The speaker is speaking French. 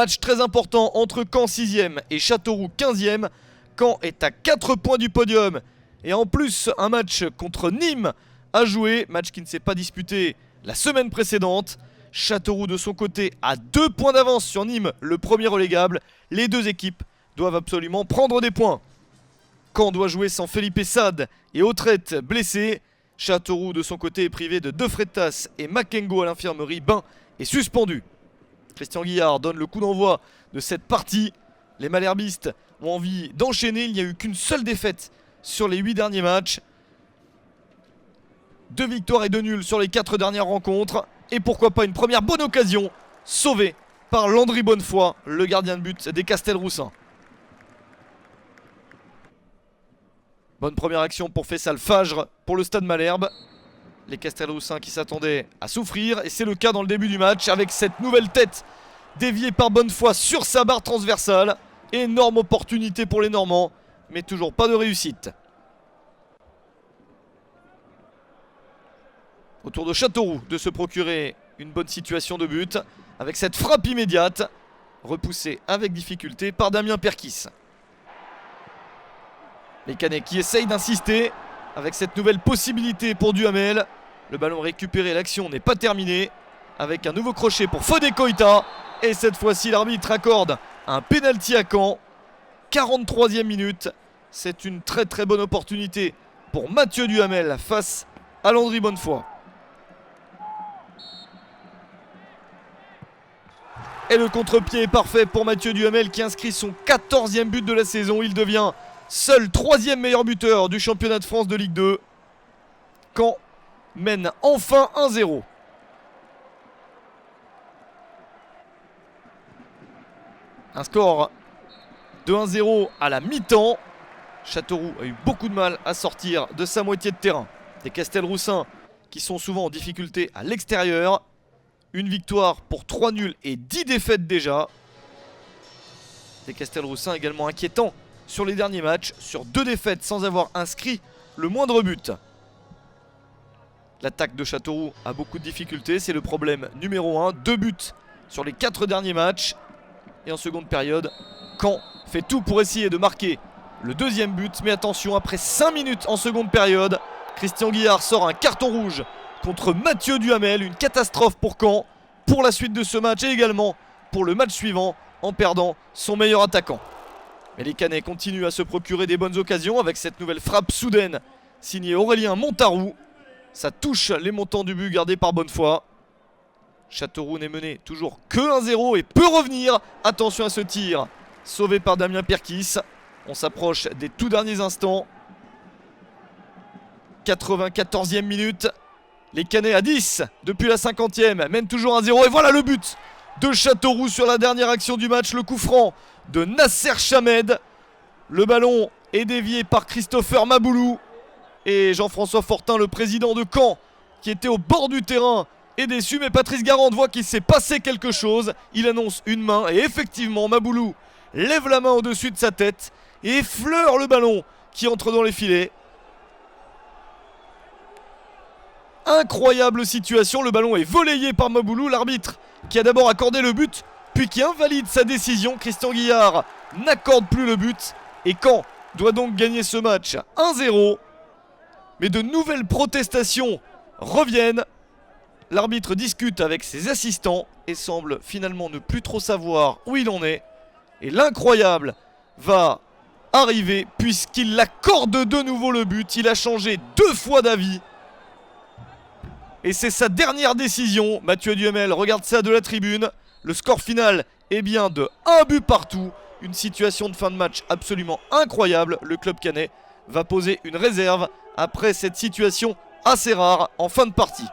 Match très important entre Caen 6e et Châteauroux 15e. Caen est à 4 points du podium. Et en plus, un match contre Nîmes à jouer. Match qui ne s'est pas disputé la semaine précédente. Châteauroux de son côté a 2 points d'avance sur Nîmes, le premier relégable. Les deux équipes doivent absolument prendre des points. Caen doit jouer sans Felipe Sade et Autrette blessés. Châteauroux de son côté est privé de De Freitas et Makengo à l'infirmerie. Bain est suspendu. Christian Guillard donne le coup d'envoi de cette partie. Les Malherbistes ont envie d'enchaîner. Il n'y a eu qu'une seule défaite sur les 8 derniers matchs. 2 victoires et 2 nuls sur les 4 dernières rencontres. Et pourquoi pas une première bonne occasion sauvée par Landry Bonnefoy, le gardien de but des Castelroussins. Bonne première action pour Faisal Fajr pour le Stade Malherbe. Les Castelroussins qui s'attendaient à souffrir. Et c'est le cas dans le début du match avec cette nouvelle tête déviée par Bonnefoy sur sa barre transversale. Énorme opportunité pour les Normands, mais toujours pas de réussite. Autour de Châteauroux de se procurer une bonne situation de but avec cette frappe immédiate repoussée avec difficulté par Damien Perkis. Les Canets qui essayent d'insister avec cette nouvelle possibilité pour Duhamel. Le ballon récupéré, l'action n'est pas terminée avec un nouveau crochet pour Fodé Koïta. Et cette fois-ci l'arbitre accorde un pénalty à Caen. 43e minute. C'est une très très bonne opportunité pour Mathieu Duhamel face à Landry Bonnefoy. Et le contre-pied est parfait pour Mathieu Duhamel qui inscrit son 14e but de la saison. Il devient seul 3e meilleur buteur du championnat de France de Ligue 2. Caen mène enfin 1-0. Un score de 1-0 à la mi-temps. Châteauroux a eu beaucoup de mal à sortir de sa moitié de terrain. Les Castelroussins qui sont souvent en difficulté à l'extérieur. Une victoire pour 3 nuls et 10 défaites déjà. Les Castelroussins également inquiétants sur les derniers matchs, sur 2 défaites sans avoir inscrit le moindre but. L'attaque de Châteauroux a beaucoup de difficultés, c'est le problème numéro 1. 2 buts sur les 4 derniers matchs. Et en seconde période, Caen fait tout pour essayer de marquer le 2e but. Mais attention, après 5 minutes en seconde période, Christian Guillard sort un carton rouge contre Mathieu Duhamel. Une catastrophe pour Caen, pour la suite de ce match et également pour le match suivant en perdant son meilleur attaquant. Mais les Canets continuent à se procurer des bonnes occasions avec cette nouvelle frappe soudaine signée Aurélien Montarou. Ça touche les montants du but gardés par Bonnefoy. Châteauroux n'est mené toujours que 1-0 et peut revenir. Attention à ce tir sauvé par Damien Perkis. On s'approche des tout derniers instants. 94e minute. Les Canets à 10 depuis la 50e mènent toujours 1-0. Et voilà le but de Châteauroux sur la dernière action du match. Le coup franc de Nasser Chamed. Le ballon est dévié par Christopher Maboulou. Et Jean-François Fortin, le président de Caen, qui était au bord du terrain, est déçu. Mais Patrice Garande voit qu'il s'est passé quelque chose. Il annonce une main. Et effectivement, Maboulou lève la main au-dessus de sa tête et effleure le ballon qui entre dans les filets. Incroyable situation, le ballon est volleyé par Maboulou, l'arbitre qui a d'abord accordé le but, puis qui invalide sa décision. Christian Guillard n'accorde plus le but et Caen doit donc gagner ce match 1-0. Mais de nouvelles protestations reviennent. L'arbitre discute avec ses assistants et semble finalement ne plus trop savoir où il en est. Et l'incroyable va arriver puisqu'il accorde de nouveau le but. Il a changé 2 fois d'avis. Et c'est sa dernière décision. Mathieu Duhamel regarde ça de la tribune. Le score final est bien de 1 but partout. Une situation de fin de match absolument incroyable. Le club canet va poser une réserve après cette situation assez rare en fin de partie.